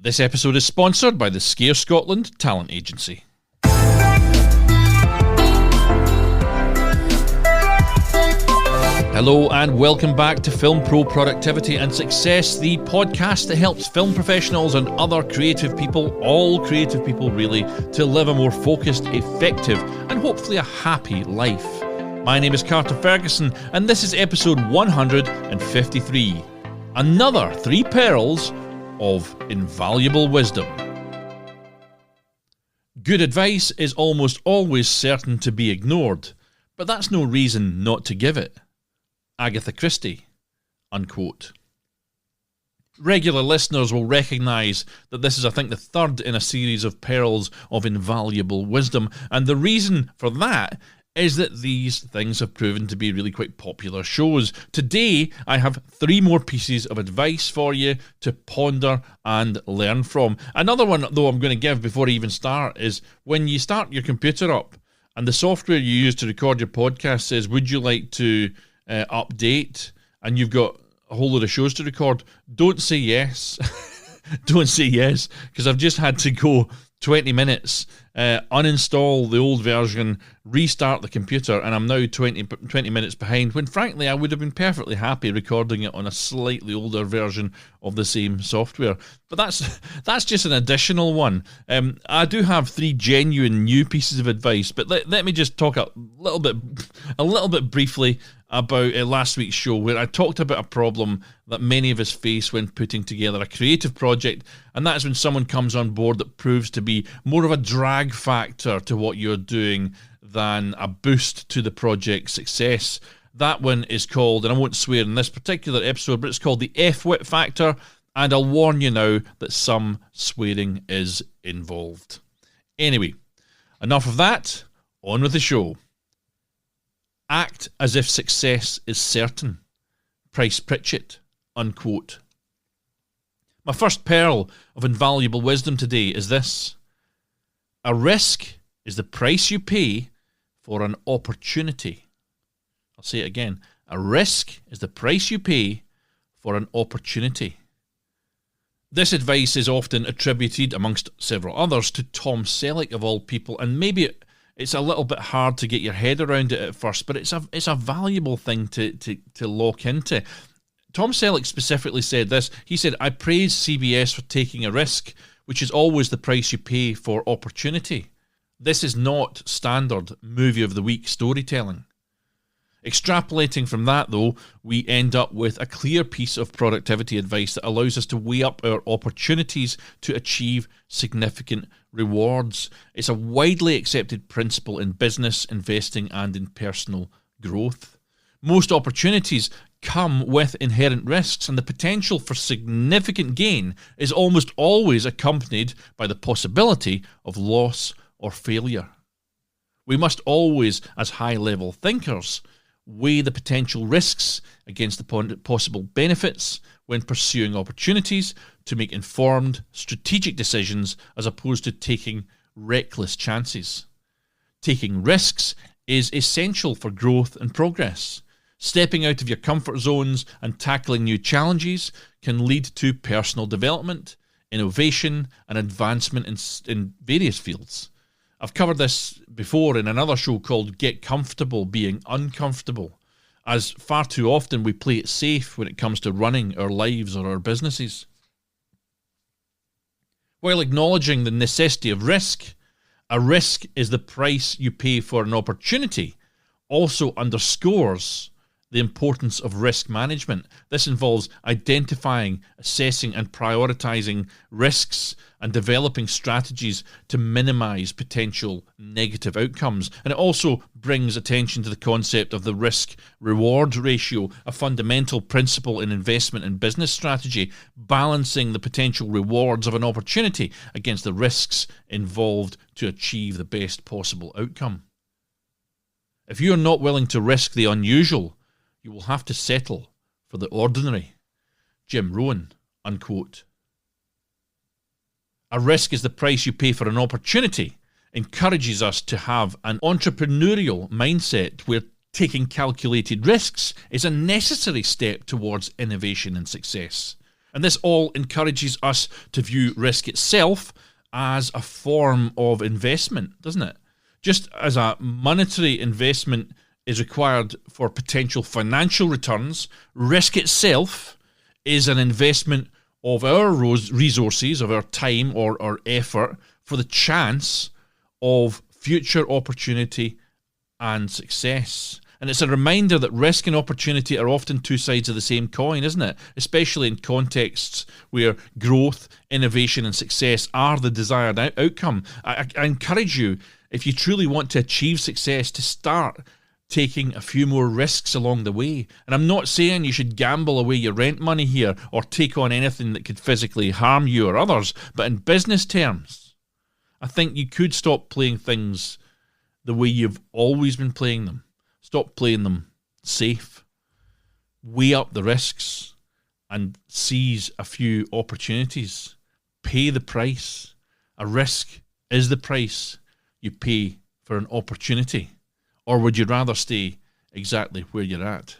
This episode is sponsored by the Scare Scotland Talent Agency. Hello and welcome back to Film Pro Productivity and Success, the podcast that helps film professionals and other creative people, all creative people really, to live a more focused, effective and hopefully a happy life. My name is Carter Ferguson and this is episode 153. Another 3 pearls of invaluable wisdom. Good advice is almost always certain to be ignored, but that's no reason not to give it. Agatha Christie, unquote. Regular listeners will recognise that this is, I think, the third in a series of pearls of invaluable wisdom, and the reason for that is that these things have proven to be really quite popular shows. Today, I have 3 more pieces of advice for you to ponder and learn from. Another one, though, I'm going to give before I even start is when you start your computer up and the software you use to record your podcast says, would you like to update, and you've got a whole load of shows to record, don't say yes. Don't say yes, because I've just had to go 20 minutes, uninstall the old version, restart the computer, and I'm now 20 minutes behind, when frankly I would have been perfectly happy recording it on a slightly older version of the same software. But that's just an additional one. I do have 3 genuine new pieces of advice, but let me just talk a little bit briefly about last week's show, where I talked about a problem that many of us face when putting together a creative project, and that's when someone comes on board that proves to be more of a drag factor to what you're doing than a boost to the project's success. That one is called, and I won't swear in this particular episode, but it's called the F-wit factor, and I'll warn you now that some swearing is involved. Anyway, enough of that, on with the show. Act as if success is certain. Pritchett, unquote. My first pearl of invaluable wisdom today is this. A risk is the price you pay for an opportunity. I'll say it again. A risk is the price you pay for an opportunity. This advice is often attributed, amongst several others, to Tom Selleck of all people, and maybe it's a little bit hard to get your head around it at first, but it's a valuable thing to lock into. Tom Selleck specifically said this. He said, I praise CBS for taking a risk, which is always the price you pay for opportunity. This is not standard movie of the week storytelling. Extrapolating from that, though, we end up with a clear piece of productivity advice that allows us to weigh up our opportunities to achieve significant rewards. It's a widely accepted principle in business, investing, and in personal growth. Most opportunities come with inherent risks, and the potential for significant gain is almost always accompanied by the possibility of loss or failure. We must always, as high-level thinkers, weigh the potential risks against the possible benefits when pursuing opportunities to make informed, strategic decisions as opposed to taking reckless chances. Taking risks is essential for growth and progress. Stepping out of your comfort zones and tackling new challenges can lead to personal development, innovation, and advancement in various fields. I've covered this before in another show called Get Comfortable Being Uncomfortable, as far too often we play it safe when it comes to running our lives or our businesses. While acknowledging the necessity of risk, a risk is the price you pay for an opportunity, also underscores the importance of risk management. This involves identifying, assessing, and prioritizing risks and developing strategies to minimize potential negative outcomes. And it also brings attention to the concept of the risk-reward ratio, a fundamental principle in investment and business strategy, balancing the potential rewards of an opportunity against the risks involved to achieve the best possible outcome. If you're not willing to risk the unusual, you will have to settle for the ordinary. Jim Rohn, unquote. A risk is the price you pay for an opportunity encourages us to have an entrepreneurial mindset where taking calculated risks is a necessary step towards innovation and success. And this all encourages us to view risk itself as a form of investment, doesn't it? Just as a monetary investment is required for potential financial returns, risk itself is an investment of our resources, of our time or our effort for the chance of future opportunity and success. And it's a reminder that risk and opportunity are often two sides of the same coin, isn't it? Especially in contexts where growth, innovation and success are the desired outcome. I encourage you, if you truly want to achieve success, to start taking a few more risks along the way. And I'm not saying you should gamble away your rent money here or take on anything that could physically harm you or others, but in business terms, I think you could stop playing things the way you've always been playing them. Stop playing them safe. Weigh up the risks and seize a few opportunities. Pay the price. A risk is the price you pay for an opportunity. Or would you rather stay exactly where you're at?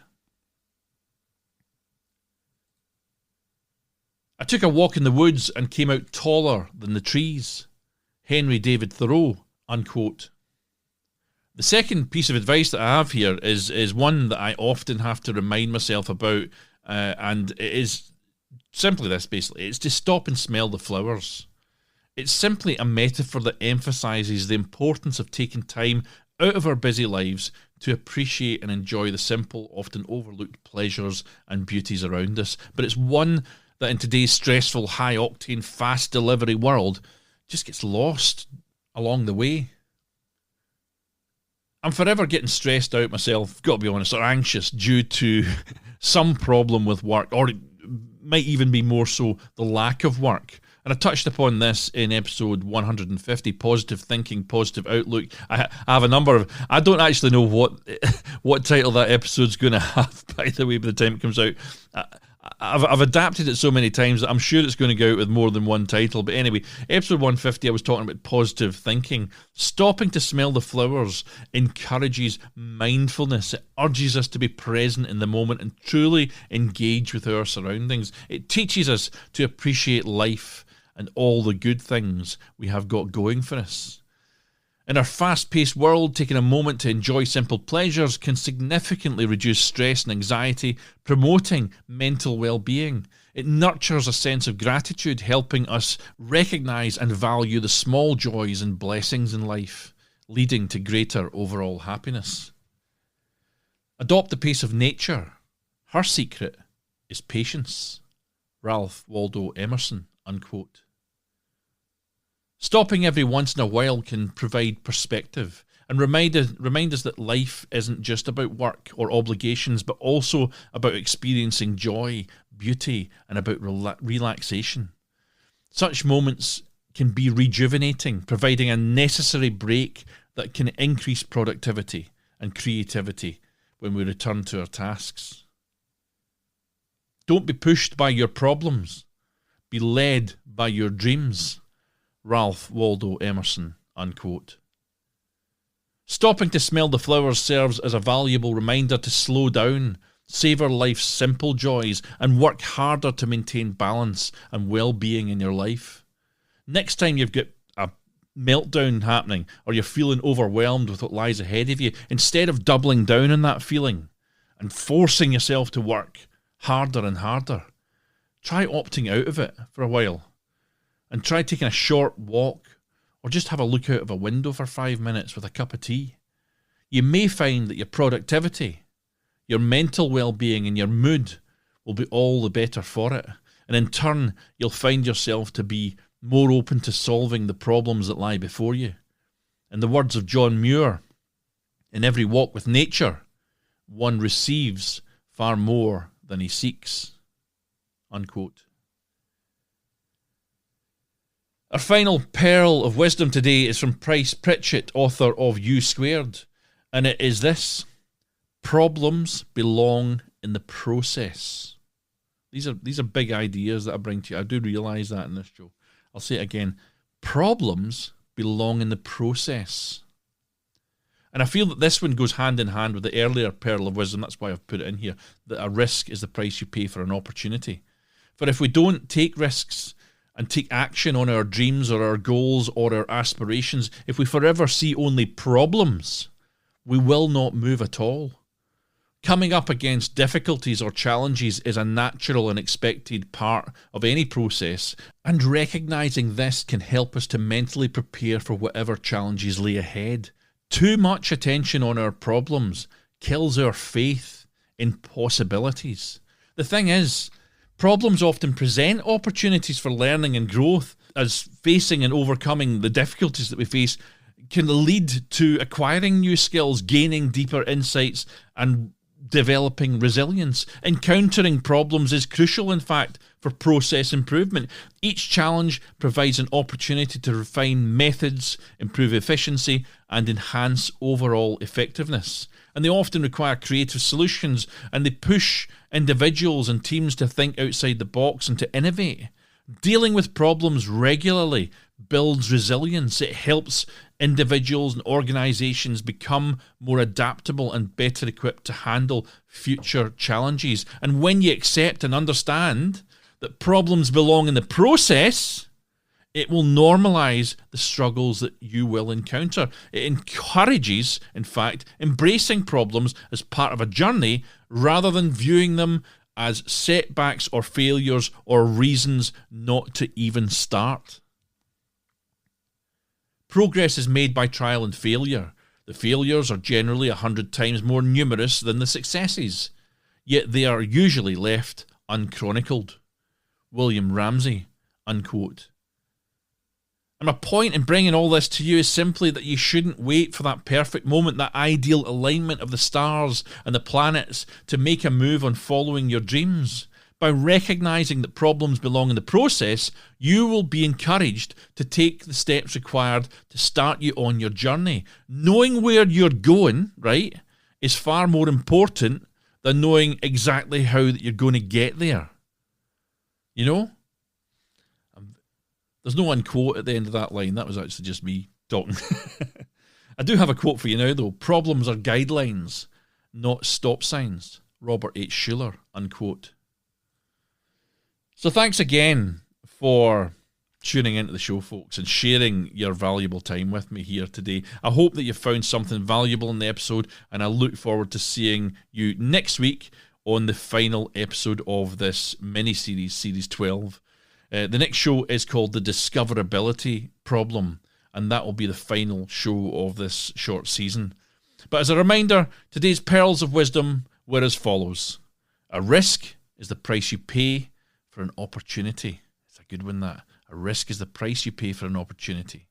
I took a walk in the woods and came out taller than the trees. Henry David Thoreau, unquote. The second piece of advice that I have here is one that I often have to remind myself about, and it is simply this, basically. It's to stop and smell the flowers. It's simply a metaphor that emphasises the importance of taking time out of our busy lives to appreciate and enjoy the simple, often overlooked pleasures and beauties around us. But it's one that in today's stressful, high-octane, fast delivery world just gets lost along the way. I'm forever getting stressed out myself, got to be honest, or anxious due to some problem with work, or it might even be more so the lack of work. And I touched upon this in episode 150, Positive Thinking, Positive Outlook. I have a number of... I don't actually know what title that episode's going to have, by the way, by the time it comes out. I've adapted it so many times that I'm sure it's going to go out with more than one title. But anyway, episode 150, I was talking about positive thinking. Stopping to smell the flowers encourages mindfulness. It urges us to be present in the moment and truly engage with our surroundings. It teaches us to appreciate life and all the good things we have got going for us. In our fast-paced world, taking a moment to enjoy simple pleasures can significantly reduce stress and anxiety, promoting mental well-being. It nurtures a sense of gratitude, helping us recognise and value the small joys and blessings in life, leading to greater overall happiness. Adopt the pace of nature. Her secret is patience. Ralph Waldo Emerson, unquote. Stopping every once in a while can provide perspective and remind us that life isn't just about work or obligations, but also about experiencing joy, beauty, and about relaxation. Such moments can be rejuvenating, providing a necessary break that can increase productivity and creativity when we return to our tasks. Don't be pushed by your problems. Be led by your dreams. Ralph Waldo Emerson, unquote. Stopping to smell the flowers serves as a valuable reminder to slow down, savour life's simple joys, and work harder to maintain balance and well-being in your life. Next time you've got a meltdown happening or you're feeling overwhelmed with what lies ahead of you, instead of doubling down on that feeling and forcing yourself to work harder and harder, try opting out of it for a while. And try taking a short walk or just have a look out of a window for 5 minutes with a cup of tea. You may find that your productivity, your mental well-being and your mood will be all the better for it. And in turn, you'll find yourself to be more open to solving the problems that lie before you. In the words of John Muir, in every walk with nature, one receives far more than he seeks. Unquote. Our final pearl of wisdom today is from Pritchett, author of U Squared, and it is this: problems belong in the process. These are big ideas that I bring to you. I do realise that in this show. I'll say it again. Problems belong in the process. And I feel that this one goes hand in hand with the earlier pearl of wisdom. That's why I've put it in here, that a risk is the price you pay for an opportunity. For if we don't take risks and take action on our dreams or our goals or our aspirations, if we forever see only problems, we will not move at all. Coming up against difficulties or challenges is a natural and expected part of any process, and recognising this can help us to mentally prepare for whatever challenges lay ahead. Too much attention on our problems kills our faith in possibilities. The thing is, problems often present opportunities for learning and growth, as facing and overcoming the difficulties that we face can lead to acquiring new skills, gaining deeper insights, and developing resilience. Encountering problems is crucial, in fact, for process improvement. Each challenge provides an opportunity to refine methods, improve efficiency, and enhance overall effectiveness. And they often require creative solutions, and they push individuals and teams to think outside the box and to innovate. Dealing with problems regularly builds resilience. It helps individuals and organisations become more adaptable and better equipped to handle future challenges. And when you accept and understand that problems belong in the process, it will normalise the struggles that you will encounter. It encourages, in fact, embracing problems as part of a journey rather than viewing them as setbacks or failures or reasons not to even start. Progress is made by trial and failure. The failures are generally 100 times more numerous than the successes, yet they are usually left unchronicled. William Ramsay, unquote. And my point in bringing all this to you is simply that you shouldn't wait for that perfect moment, that ideal alignment of the stars and the planets to make a move on following your dreams. By recognising that problems belong in the process, you will be encouraged to take the steps required to start you on your journey. Knowing where you're going, right, is far more important than knowing exactly how that you're going to get there. You know? There's no unquote at the end of that line. That was actually just me talking. I do have a quote for you now, though. Problems are guidelines, not stop signs. Robert H. Schuller, unquote. So thanks again for tuning into the show, folks, and sharing your valuable time with me here today. I hope that you found something valuable in the episode, and I look forward to seeing you next week on the final episode of this mini-series, Series 12. The next show is called The Discoverability Problem, and that will be the final show of this short season. But as a reminder, today's pearls of wisdom were as follows. A risk is the price you pay for an opportunity. It's a good one, that. A risk is the price you pay for an opportunity.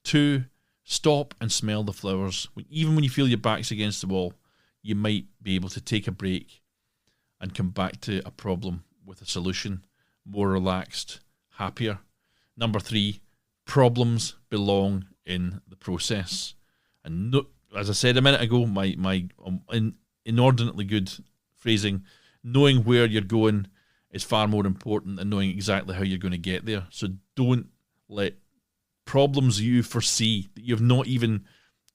2, stop and smell the flowers. Even when you feel your back's against the wall, you might be able to take a break and come back to a problem with a solution, more relaxed, happier. Number 3, problems belong in the process. And no, as I said a minute ago, my inordinately good phrasing, knowing where you're going is far more important than knowing exactly how you're going to get there. So don't let problems you foresee that you've not even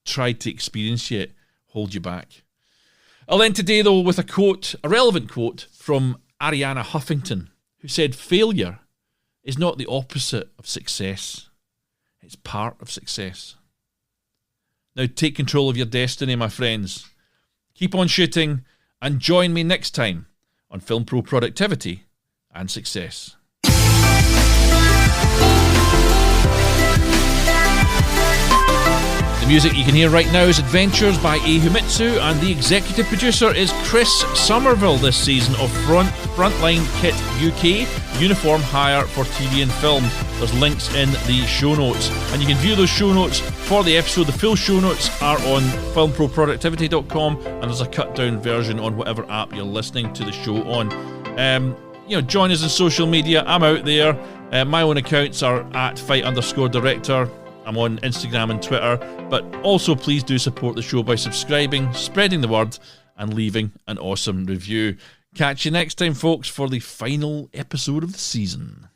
tried to experience yet hold you back. I'll end today, though, with a quote, a relevant quote from Arianna Huffington, who said, "Failure is not the opposite of success. It's part of success." Now take control of your destiny, my friends. Keep on shooting, and join me next time on Film Pro Productivity and Success. The music you can hear right now is Adventures by Ehumitsu, and the executive producer is Chris Somerville this season of Frontline Kit UK, uniform hire for TV and film. There's links in the show notes, and you can view those show notes for the episode. The full show notes are on filmproproductivity.com, and there's a cut down version on whatever app you're listening to the show on. Join us on social media. I'm out there. My own accounts are at fight_director. I'm on Instagram and Twitter, but also please do support the show by subscribing, spreading the word, and leaving an awesome review. Catch you next time, folks, for the final episode of the season.